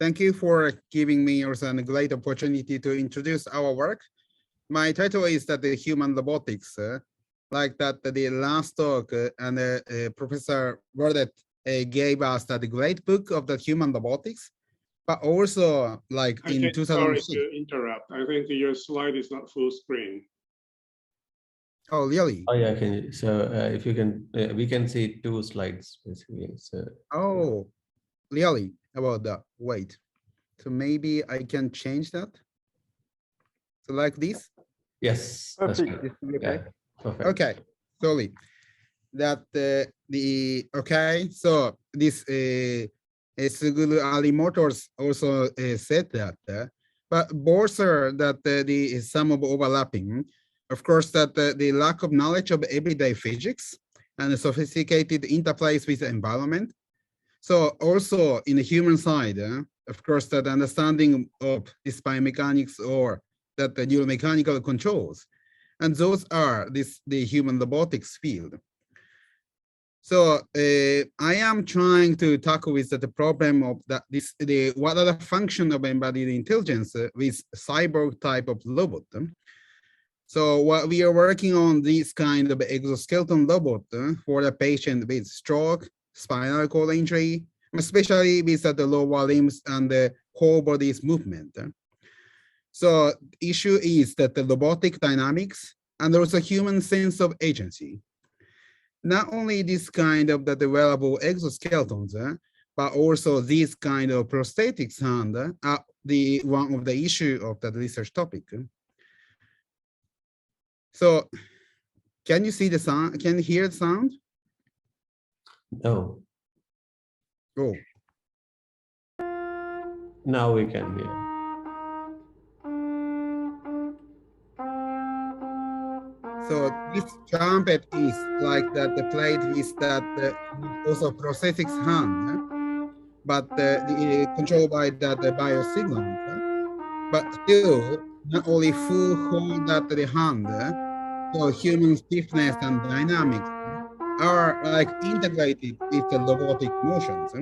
Thank you for giving me also a great opportunity to introduce our work. My title is that the human robotics, like that the last talk and Professor Burdet gave us that great book of the human robotics, but also like in 2006. Sorry to interrupt. I think your slide is not full screen. Oh, really? Oh yeah, can you, so if you can, we can see 2 slides basically. So. Oh, really? About that? Wait. So maybe I can change that. So like this. Yes. That's Okay. right. Yeah, perfect. Okay. Sorry. That okay. So this Suguru Ali Motors also said that, but Borser that the some of overlapping. Of course, that the lack of knowledge of everyday physics and the sophisticated interplays with the environment. So also in the human side, of course, that understanding of this biomechanics or that the neuromechanical controls, and those are the human robotics field. So I am trying to tackle with the problem of that what are the function of embodied intelligence with cyborg type of robot. So what we are working on this kind of exoskeleton robot for the patient with stroke, spinal cord injury, especially with the lower limbs and the whole body's movement. So the issue is that the robotic dynamics and also human sense of agency. Not only this kind of the wearable exoskeletons, but also these kind of prosthetics hand are the one of the issue of that research topic. So can you see the sound? Can you hear the sound? No. Oh. Now we can hear. So this trumpet is like that the plate is that also prosthetics hand, but controlled by that the biosignal. But still, not only full hold that the hand, so human stiffness and dynamics are like integrated with the robotic motions.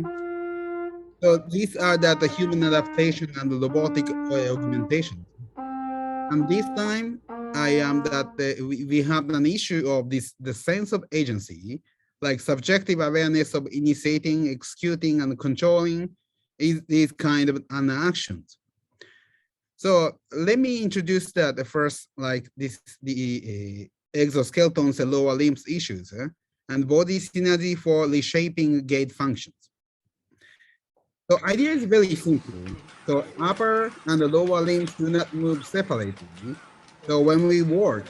So these are that the human adaptation and the robotic augmentation. And this time, I am that we have an issue of the sense of agency, like subjective awareness of initiating, executing, and controlling these kind of actions. So let me introduce that first, like the exoskeletons and lower limbs issues, and body synergy for reshaping gait functions. So idea is very simple. So upper and the lower limbs do not move separately. So when we work,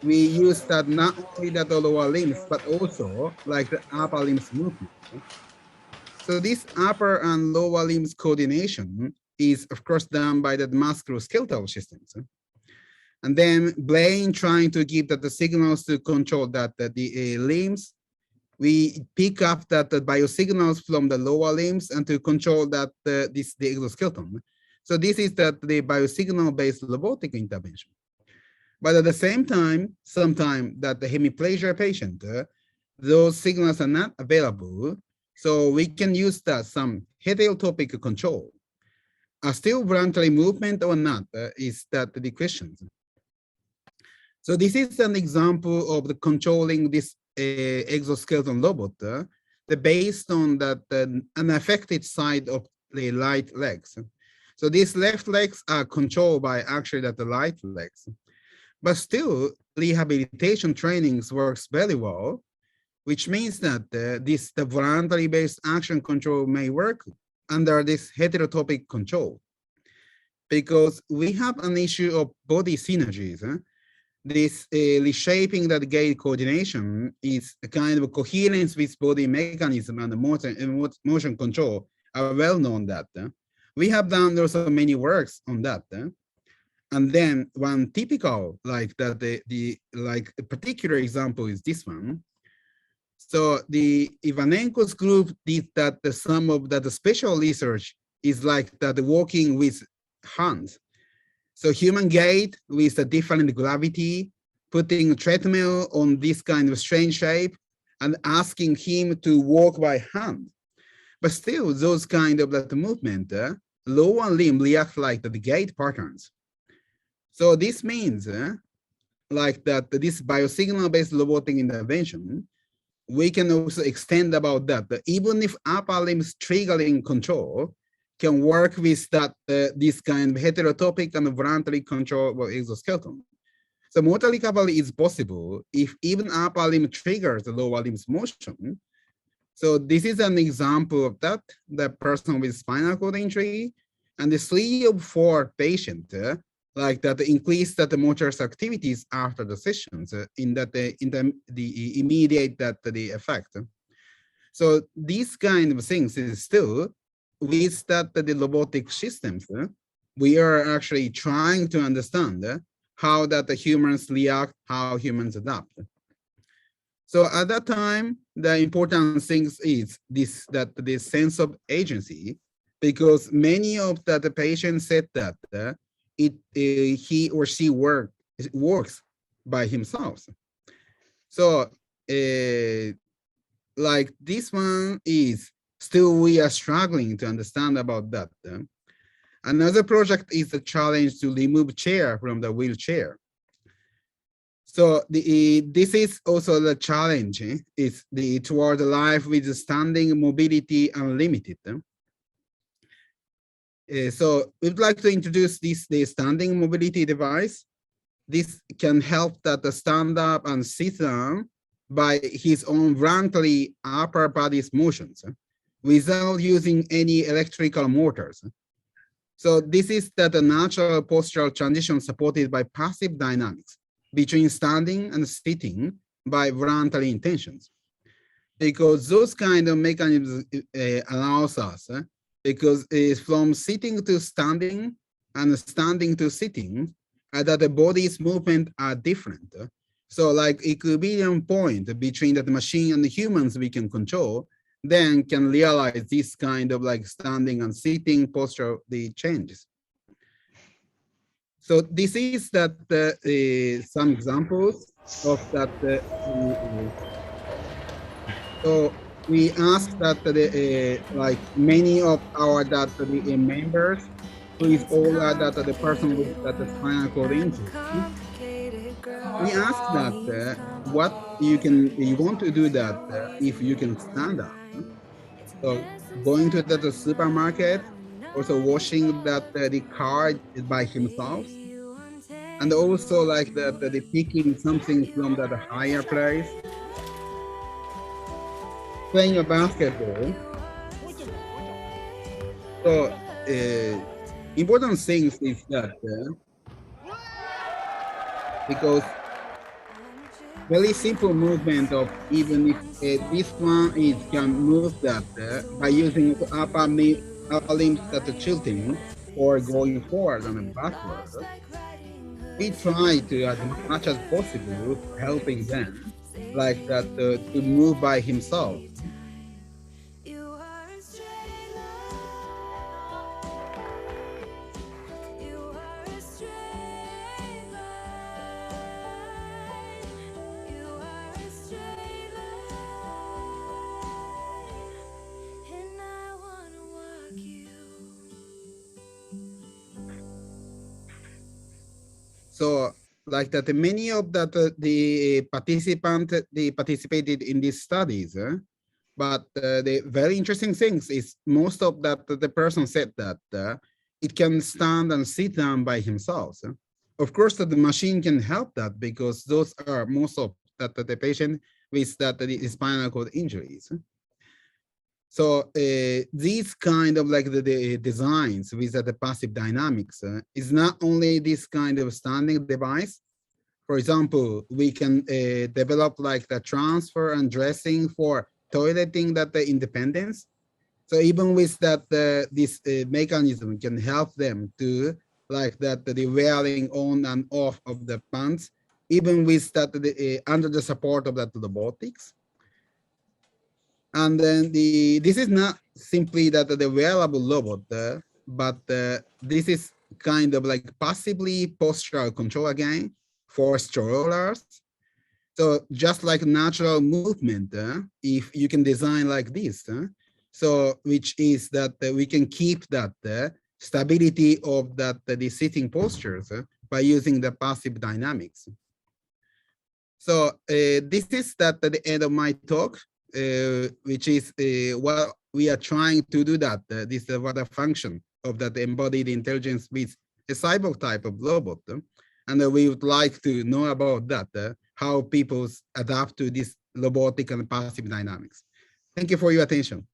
we use that not only the lower limbs, but also like the upper limbs movement. So this upper and lower limbs coordination is of course done by the musculoskeletal systems. And then brain trying to give the signals to control that the limbs. We pick up that the biosignals from the lower limbs and to control that the exoskeleton. So this is the biosignal-based robotic intervention. But at the same time, sometimes that the hemiplegia patient, those signals are not available. So we can use that some heterotopic control. Still voluntary movement or not is that the question. So this is an example of the controlling this exoskeleton robot, based on that unaffected side of the right legs. So these left legs are controlled by actually the right legs. But still, rehabilitation trainings works very well, which means that the voluntary-based action control may work under this heterotopic control. Because we have an issue of body synergies. This reshaping that gait coordination is a kind of coherence with body mechanism and motion control are well known that. We have done also many works on that. And then one typical like that the a particular example is this one. So the Ivanenko's group did that some of that special research is like that walking with hands. So human gait with a different gravity, putting a treadmill on this kind of strange shape and asking him to walk by hand. But still those kind of that movement lower limb react like the gate patterns. So this means like that this biosignal-based robotic intervention, we can also extend about that even if upper limbs triggering control can work with that this kind of heterotopic and voluntary control of exoskeleton. So motor recovery is possible if even upper limb triggers the lower limb's motion. So this is an example of that, the person with spinal cord injury, and the 3 of 4 patients like that increase that the motor activities after the sessions in that the immediate that the effect. So these kind of things is still with that the robotic systems, we are actually trying to understand how that the humans react, how humans adapt. So at that time, the important things is this, that the sense of agency, because many of that the patients said that he or she works by himself. So like this one is still we are struggling to understand about that. Another project is the challenge to remove chair from the wheelchair. So this is also the challenge is toward life with standing mobility unlimited. So we'd like to introduce the standing mobility device. This can help that the stand up and sit down by his own voluntary upper body's motions without using any electrical motors. So this is that the natural postural transition supported by passive dynamics between standing and sitting by voluntary intentions. Because those kind of mechanisms allows us, because it's from sitting to standing and standing to sitting, that the body's movement are different. So like equilibrium point between the machine and the humans we can control, then can realize this kind of like standing and sitting posture, the changes. So this is that some examples of that. So we asked that like many of our the members who is older that the person with that the spinal cord injury. We asked that what you want to do that if you can stand up. So going to the supermarket, also washing that the car by himself, and also like the picking something from that higher place, playing a basketball. So important things is that because very simple movement of even if this one is can move that by using upper limbs that are tilting or going forward and backward. We try to as much as possible helping them like that to move by himself. So like that, many of that the participants participated in these studies, but the very interesting things is most of that the person said that it can stand and sit down by himself. Of course, that the machine can help that because those are most of that the patient with that the spinal cord injuries. So these kind of like the designs with the passive dynamics is not only this kind of standing device. For example, we can develop like the transfer and dressing for toileting that the independence. So even with that, this mechanism can help them to like that the wearing on and off of the pants, even with that under the support of that robotics. And then this is not simply that the wearable robot, but this is kind of like possibly postural control again for strollers. So just like natural movement, if you can design like this, so which is that we can keep that stability of the sitting postures by using the passive dynamics. So this is at the end of my talk, which is what we are trying to do that. This is what a function of that embodied intelligence with a cyborg type of robot. And we would like to know about that, how people adapt to this robotic and passive dynamics. Thank you for your attention.